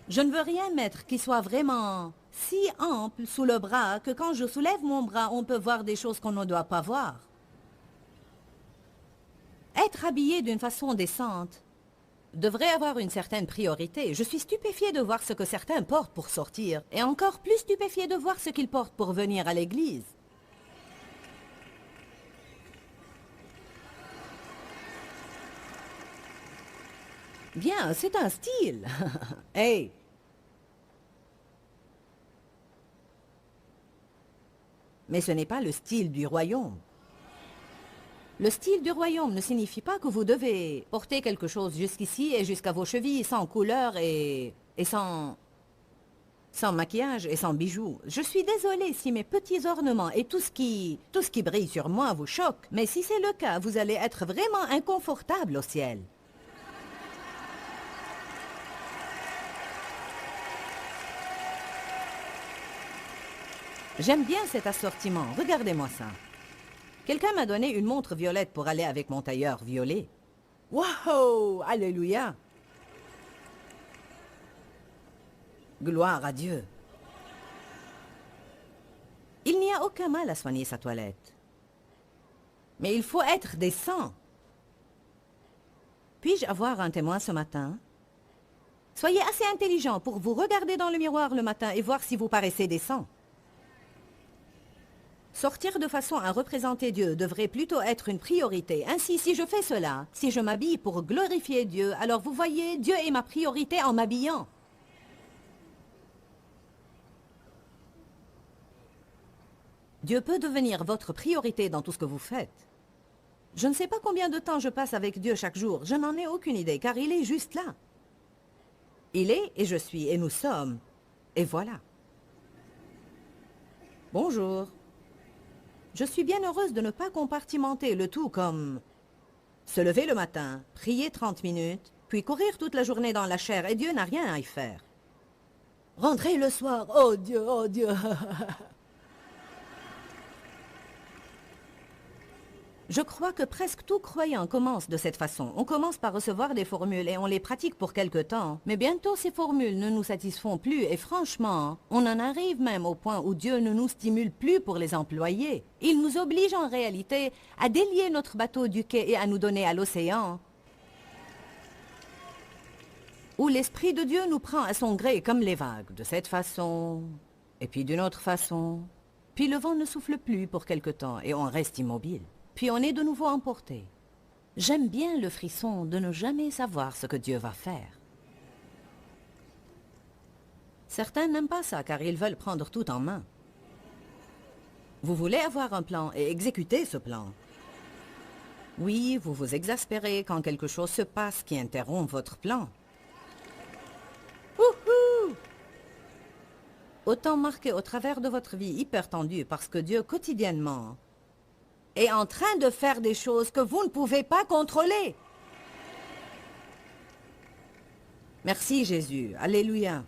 Je ne veux rien mettre qui soit vraiment si ample sous le bras que quand je soulève mon bras, on peut voir des choses qu'on ne doit pas voir. Être habillé d'une façon décente devrait avoir une certaine priorité. Je suis stupéfiée de voir ce que certains portent pour sortir, et encore plus stupéfiée de voir ce qu'ils portent pour venir à l'église. Bien, c'est un style. Hey! Mais ce n'est pas le style du royaume. Le style du royaume ne signifie pas que vous devez porter quelque chose jusqu'ici et jusqu'à vos chevilles sans couleur et sans maquillage et sans bijoux. Je suis désolée si mes petits ornements et tout ce qui brille sur moi vous choque, mais si c'est le cas, vous allez être vraiment inconfortable au ciel. J'aime bien cet assortiment. Regardez-moi ça. Quelqu'un m'a donné une montre violette pour aller avec mon tailleur violet. Wow! Alléluia! Gloire à Dieu. Il n'y a aucun mal à soigner sa toilette. Mais il faut être décent. Puis-je avoir un témoin ce matin? Soyez assez intelligent pour vous regarder dans le miroir le matin et voir si vous paraissez décent. Sortir de façon à représenter Dieu devrait plutôt être une priorité. Ainsi, si je fais cela, si je m'habille pour glorifier Dieu, alors vous voyez, Dieu est ma priorité en m'habillant. Dieu peut devenir votre priorité dans tout ce que vous faites. Je ne sais pas combien de temps je passe avec Dieu chaque jour. Je n'en ai aucune idée, car il est juste là. Il est et je suis et nous sommes. Et voilà. Bonjour. Je suis bien heureuse de ne pas compartimenter le tout comme se lever le matin, prier 30 minutes, puis courir toute la journée dans la chair et Dieu n'a rien à y faire. Rentrer le soir, oh Dieu, oh Dieu. Je crois que presque tout croyant commence de cette façon. On commence par recevoir des formules et on les pratique pour quelque temps. Mais bientôt ces formules ne nous satisfont plus et franchement, on en arrive même au point où Dieu ne nous stimule plus pour les employer. Il nous oblige en réalité à délier notre bateau du quai et à nous donner à l'océan, où l'Esprit de Dieu nous prend à son gré comme les vagues, de cette façon, et puis d'une autre façon. Puis le vent ne souffle plus pour quelque temps et on reste immobile. Puis on est de nouveau emporté. J'aime bien le frisson de ne jamais savoir ce que Dieu va faire. Certains n'aiment pas ça car ils veulent prendre tout en main. Vous voulez avoir un plan et exécuter ce plan. Oui, vous vous exaspérez quand quelque chose se passe qui interrompt votre plan. Wouhou! Autant marqué au travers de votre vie hyper tendue parce que Dieu quotidiennement est en train de faire des choses que vous ne pouvez pas contrôler. Merci Jésus, alléluia.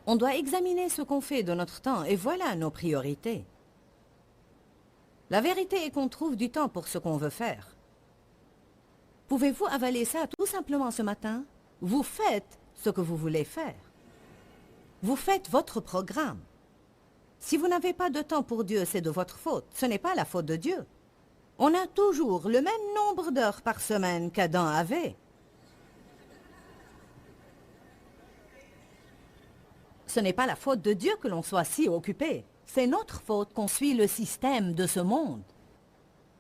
On doit examiner ce qu'on fait de notre temps et voilà nos priorités. La vérité est qu'on trouve du temps pour ce qu'on veut faire. Pouvez-vous avaler ça tout simplement ce matin? Vous faites ce que vous voulez faire. Vous faites votre programme. Si vous n'avez pas de temps pour Dieu, c'est de votre faute. Ce n'est pas la faute de Dieu. On a toujours le même nombre d'heures par semaine qu'Adam avait. Ce n'est pas la faute de Dieu que l'on soit si occupé. C'est notre faute qu'on suit le système de ce monde.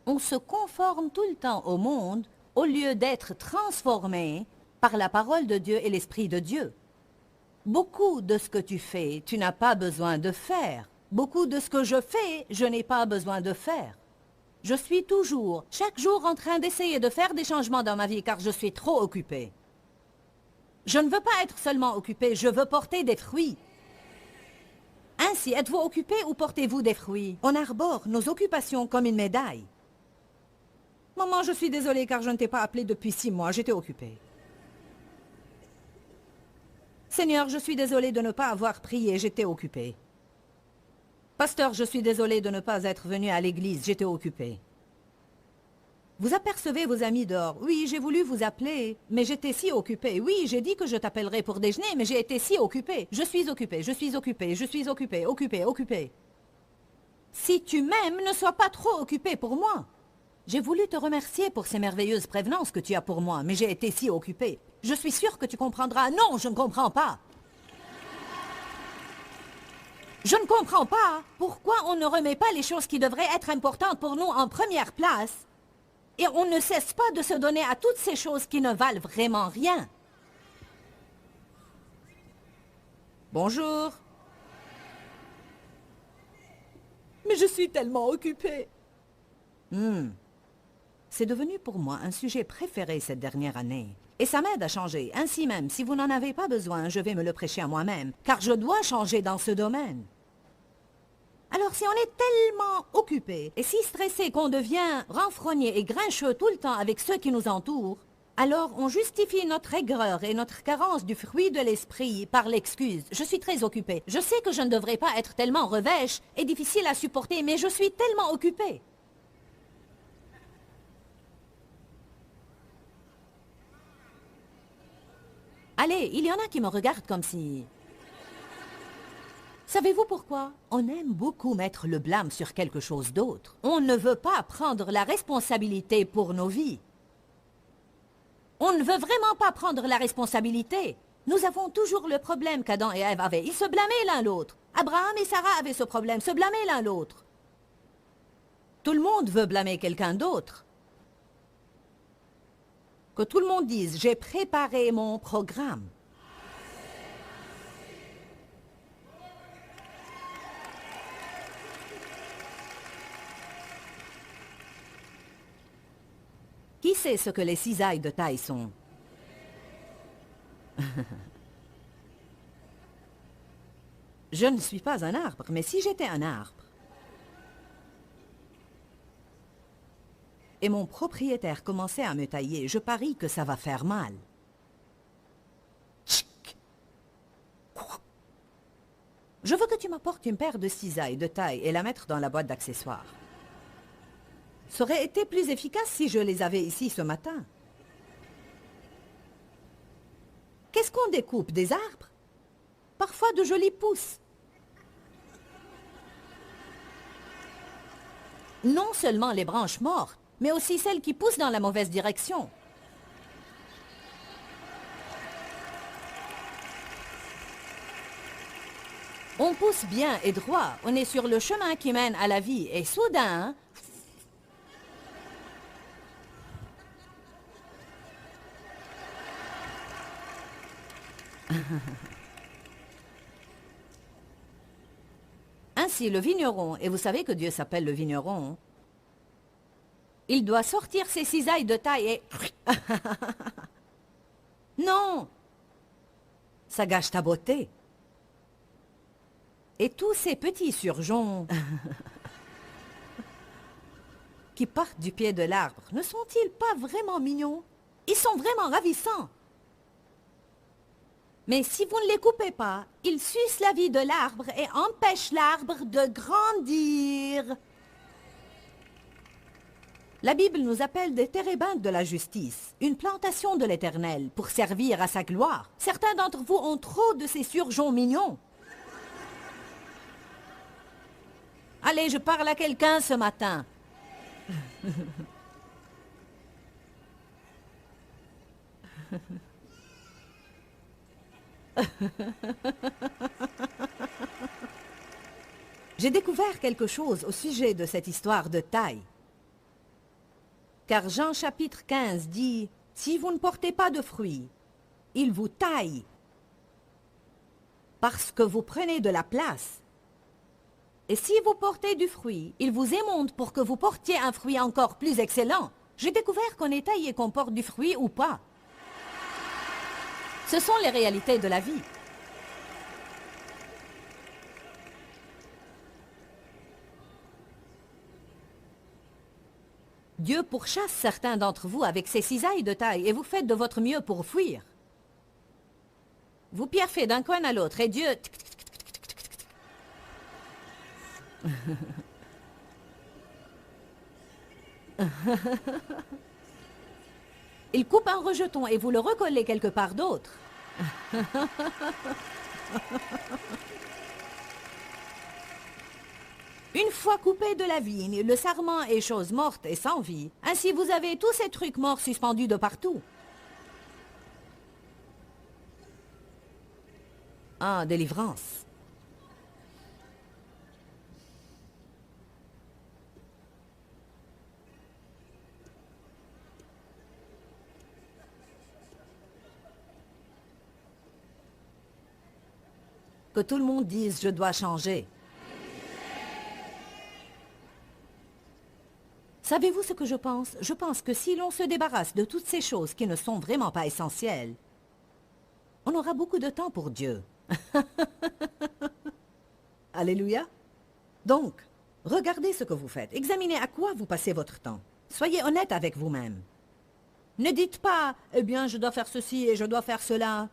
On se conforme tout le temps au monde au lieu d'être transformé par la parole de Dieu et l'Esprit de Dieu. Beaucoup de ce que tu fais, tu n'as pas besoin de faire. Beaucoup de ce que je fais, je n'ai pas besoin de faire. Je suis toujours, chaque jour en train d'essayer de faire des changements dans ma vie car je suis trop occupé. Je ne veux pas être seulement occupé, je veux porter des fruits. Ainsi, êtes-vous occupé ou portez-vous des fruits? On arbore nos occupations comme une médaille. Maman, je suis désolée car je ne t'ai pas appelé depuis 6 mois, j'étais occupée. Seigneur, je suis désolée de ne pas avoir prié, j'étais occupée. Pasteur, je suis désolée de ne pas être venu à l'église, j'étais occupée. Vous apercevez vos amis dehors. Oui, j'ai voulu vous appeler, mais j'étais si occupée. Oui, j'ai dit que je t'appellerai pour déjeuner, mais j'ai été si occupée. Je suis occupée, je suis occupée, je suis occupée, occupée. Si tu m'aimes, ne sois pas trop occupée pour moi. J'ai voulu te remercier pour ces merveilleuses prévenances que tu as pour moi, mais j'ai été si occupée. Je suis sûre que tu comprendras. Non, je ne comprends pas. Je ne comprends pas pourquoi on ne remet pas les choses qui devraient être importantes pour nous en première place. Et on ne cesse pas de se donner à toutes ces choses qui ne valent vraiment rien. Bonjour. Mais je suis tellement occupée. C'est devenu pour moi un sujet préféré cette dernière année. Et ça m'aide à changer. Ainsi même, si vous n'en avez pas besoin, je vais me le prêcher à moi-même, car je dois changer dans ce domaine. Alors si on est tellement occupé et si stressé qu'on devient renfrogné et grincheux tout le temps avec ceux qui nous entourent, alors on justifie notre aigreur et notre carence du fruit de l'esprit par l'excuse « Je suis très occupé. Je sais que je ne devrais pas être tellement revêche et difficile à supporter, mais je suis tellement occupé. » Allez, il y en a qui me regardent comme si... Savez-vous pourquoi? On aime beaucoup mettre le blâme sur quelque chose d'autre. On ne veut pas prendre la responsabilité pour nos vies. On ne veut vraiment pas prendre la responsabilité. Nous avons toujours le problème qu'Adam et Ève avaient. Ils se blâmaient l'un l'autre. Abraham et Sarah avaient ce problème, se blâmaient l'un l'autre. Tout le monde veut blâmer quelqu'un d'autre. Que tout le monde dise « J'ai préparé mon programme ». Qui sait ce que les cisailles de taille sont? Je ne suis pas un arbre, mais si j'étais un arbre, et mon propriétaire commençait à me tailler, je parie que ça va faire mal. Je veux que tu m'apportes une paire de cisailles de taille et la mettre dans la boîte d'accessoires. Ça aurait été plus efficace si je les avais ici ce matin. Qu'est-ce qu'on découpe? Des arbres? Parfois de jolies pousses. Non seulement les branches mortes, mais aussi celles qui poussent dans la mauvaise direction. On pousse bien et droit, on est sur le chemin qui mène à la vie, et soudain... Ainsi, le vigneron, et vous savez que Dieu s'appelle le vigneron, il doit sortir ses cisailles de taille et... Non! Ça gâche ta beauté. Et tous ces petits surgeons qui partent du pied de l'arbre, ne sont-ils pas vraiment mignons? Ils sont vraiment ravissants. Mais si vous ne les coupez pas, ils sucent la vie de l'arbre et empêchent l'arbre de grandir. La Bible nous appelle des térébintes de la justice, une plantation de l'Éternel pour servir à sa gloire. Certains d'entre vous ont trop de ces surgeons mignons. Allez, je parle à quelqu'un ce matin. J'ai découvert quelque chose au sujet de cette histoire de taille. Car Jean chapitre 15 dit, « Si vous ne portez pas de fruits, il vous taille, parce que vous prenez de la place. Et si vous portez du fruit, il vous émonte pour que vous portiez un fruit encore plus excellent. » J'ai découvert qu'on est taillé, qu'on porte du fruit ou pas. Ce sont les réalités de la vie. Dieu pourchasse certains d'entre vous avec ses cisailles de taille et vous faites de votre mieux pour fuir. Vous piaffez d'un coin à l'autre et Dieu... Il coupe un rejeton et vous le recollez quelque part d'autre. Une fois coupé de la vigne, le sarment est chose morte et sans vie. Ainsi vous avez tous ces trucs morts suspendus de partout. Ah, délivrance. Que tout le monde dise « je dois changer ». Savez-vous ce que je pense? Je pense que si l'on se débarrasse de toutes ces choses qui ne sont vraiment pas essentielles, on aura beaucoup de temps pour Dieu. Alléluia. Donc, regardez ce que vous faites. Examinez à quoi vous passez votre temps. Soyez honnête avec vous-même. Ne dites pas « eh bien, je dois faire ceci et je dois faire cela ».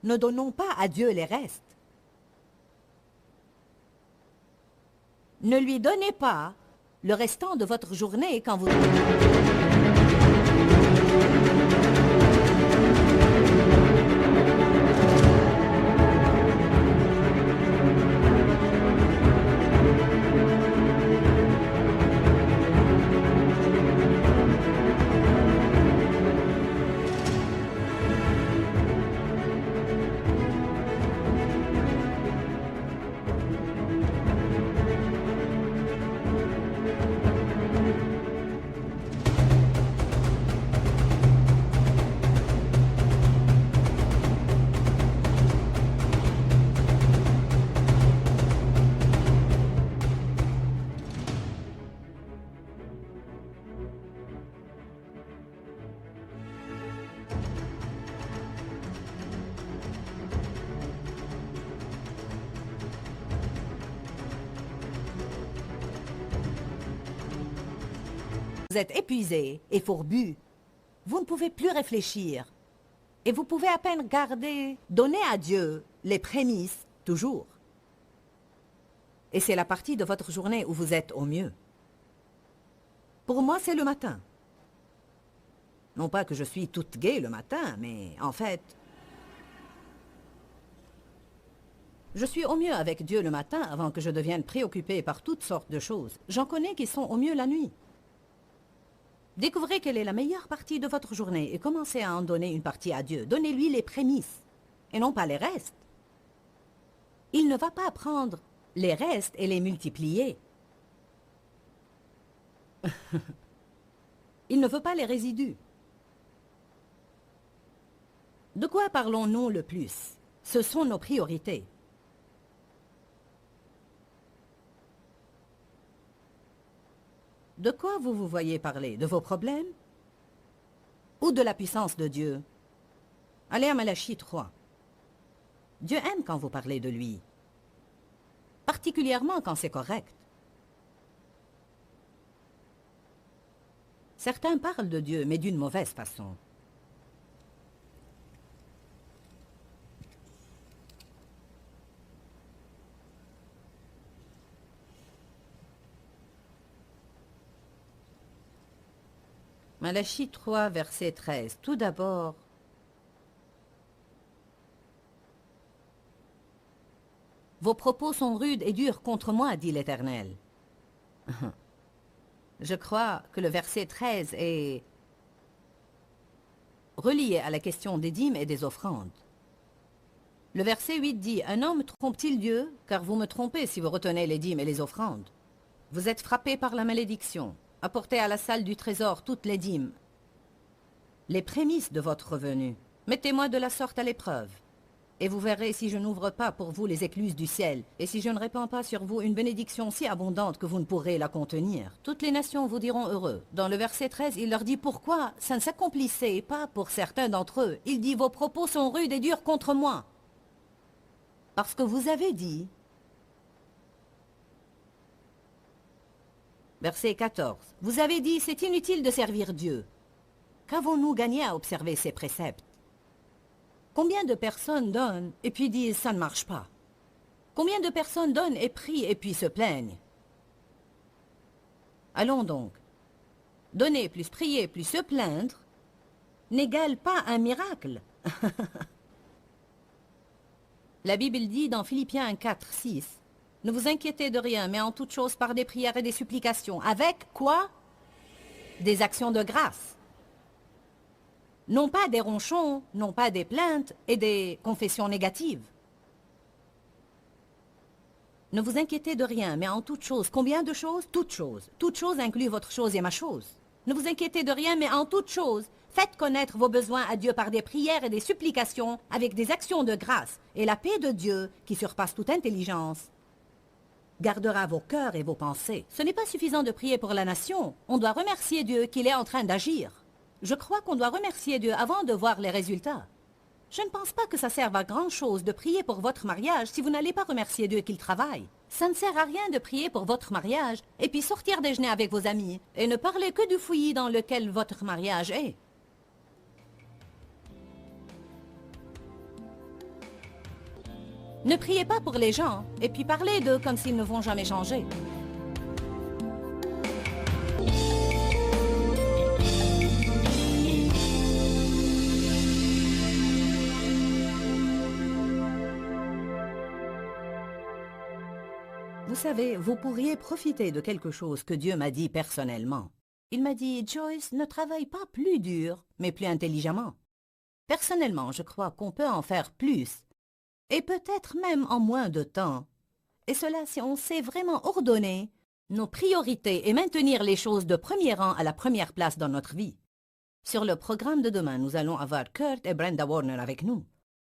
Ne donnons pas à Dieu les restes. Ne lui donnez pas le restant de votre journée quand vous... Vous êtes épuisé et fourbu. Vous ne pouvez plus réfléchir. Et vous pouvez à peine donner à Dieu les prémices, toujours. Et c'est la partie de votre journée où vous êtes au mieux. Pour moi, c'est le matin. Non pas que je suis toute gaie le matin, mais en fait... Je suis au mieux avec Dieu le matin avant que je devienne préoccupée par toutes sortes de choses. J'en connais qui sont au mieux la nuit. Découvrez quelle est la meilleure partie de votre journée et commencez à en donner une partie à Dieu. Donnez-lui les prémices et non pas les restes. Il ne va pas prendre les restes et les multiplier. Il ne veut pas les résidus. De quoi parlons-nous le plus? Ce sont nos priorités. De quoi vous voyez parler? De vos problèmes? Ou de la puissance de Dieu? Allez à Malachie 3. Dieu aime quand vous parlez de lui, particulièrement quand c'est correct. Certains parlent de Dieu, mais d'une mauvaise façon. Malachie 3, verset 13. Tout d'abord, vos propos sont rudes et durs contre moi, dit l'Éternel. Je crois que le verset 13 est relié à la question des dîmes et des offrandes. Le verset 8 dit « Un homme trompe-t-il Dieu? Car vous me trompez si vous retenez les dîmes et les offrandes. Vous êtes frappés par la malédiction. Apportez à la salle du trésor toutes les dîmes, les prémices de votre revenu. Mettez-moi de la sorte à l'épreuve. Et vous verrez si je n'ouvre pas pour vous les écluses du ciel, et si je ne répands pas sur vous une bénédiction si abondante que vous ne pourrez la contenir. Toutes les nations vous diront heureux. » Dans le verset 13, il leur dit pourquoi ça ne s'accomplissait pas pour certains d'entre eux. Il dit « Vos propos sont rudes et durs contre moi. » Parce que vous avez dit... Verset 14. Vous avez dit, c'est inutile de servir Dieu. Qu'avons-nous gagné à observer ses préceptes? Combien de personnes donnent et puis disent, ça ne marche pas? Combien de personnes donnent et prient et puis se plaignent? Allons donc. Donner plus prier plus se plaindre n'égale pas un miracle. La Bible dit dans Philippiens 4, 6, « Ne vous inquiétez de rien, mais en toute chose par des prières et des supplications. » Avec quoi? Des actions de grâce. Non pas des ronchons, non pas des plaintes et des confessions négatives. Ne vous inquiétez de rien, mais en toute chose. Combien de choses? Toute chose. Toute chose inclut votre chose et ma chose. Ne vous inquiétez de rien, mais en toute chose. Faites connaître vos besoins à Dieu par des prières et des supplications avec des actions de grâce. Et la paix de Dieu, qui surpasse toute intelligence, gardera vos cœurs et vos pensées. Ce n'est pas suffisant de prier pour la nation. On doit remercier Dieu qu'il est en train d'agir. Je crois qu'on doit remercier Dieu avant de voir les résultats. Je ne pense pas que ça serve à grand-chose de prier pour votre mariage si vous n'allez pas remercier Dieu qu'il travaille. Ça ne sert à rien de prier pour votre mariage et puis sortir déjeuner avec vos amis et ne parler que du fouillis dans lequel votre mariage est. Ne priez pas pour les gens et puis parlez d'eux comme s'ils ne vont jamais changer. Vous savez, vous pourriez profiter de quelque chose que Dieu m'a dit personnellement. Il m'a dit, Joyce, ne travaille pas plus dur, mais plus intelligemment. Personnellement, je crois qu'on peut en faire plus, et peut-être même en moins de temps. Et cela si on sait vraiment ordonner nos priorités et maintenir les choses de premier rang à la première place dans notre vie. Sur le programme de demain, nous allons avoir Kurt et Brenda Warner avec nous.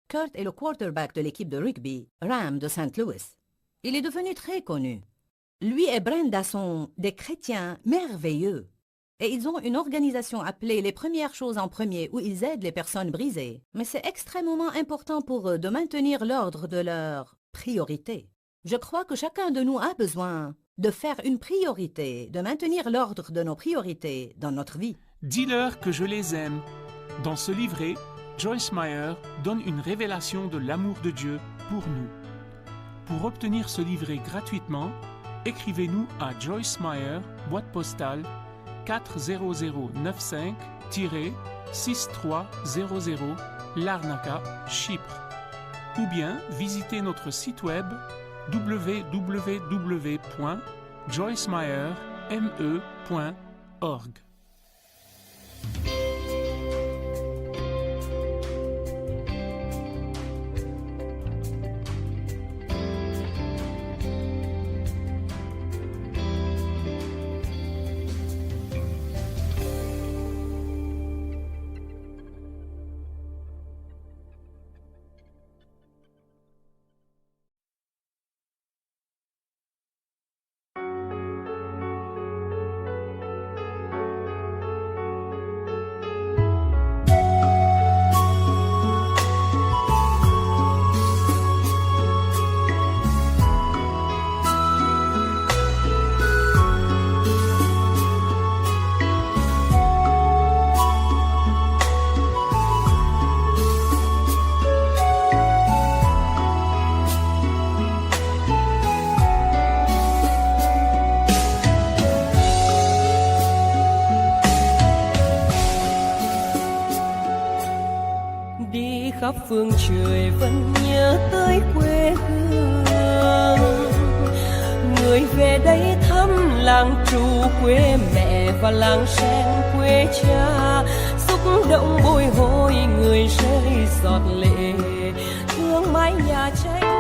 Kurt est le quarterback de l'équipe de rugby Rams de St. Louis. Il est devenu très connu. Lui et Brenda sont des chrétiens merveilleux. Et ils ont une organisation appelée Les Premières Choses en Premier où ils aident les personnes brisées. Mais c'est extrêmement important pour eux de maintenir l'ordre de leurs priorités. Je crois que chacun de nous a besoin de faire une priorité, de maintenir l'ordre de nos priorités dans notre vie. Dis-leur que je les aime. Dans ce livret, Joyce Meyer donne une révélation de l'amour de Dieu pour nous. Pour obtenir ce livret gratuitement, écrivez-nous à Joyce Meyer, boîte postale 40095-6300 Larnaca, Chypre. Ou bien visitez notre site web www.joycemeyerme.org. khắp phương trời vẫn nhớ tới quê hương. Người về đây thăm làng Trù quê mẹ và làng Sen quê cha, xúc động bồi hồi người rơi giọt lệ, thương mái nhà tranh.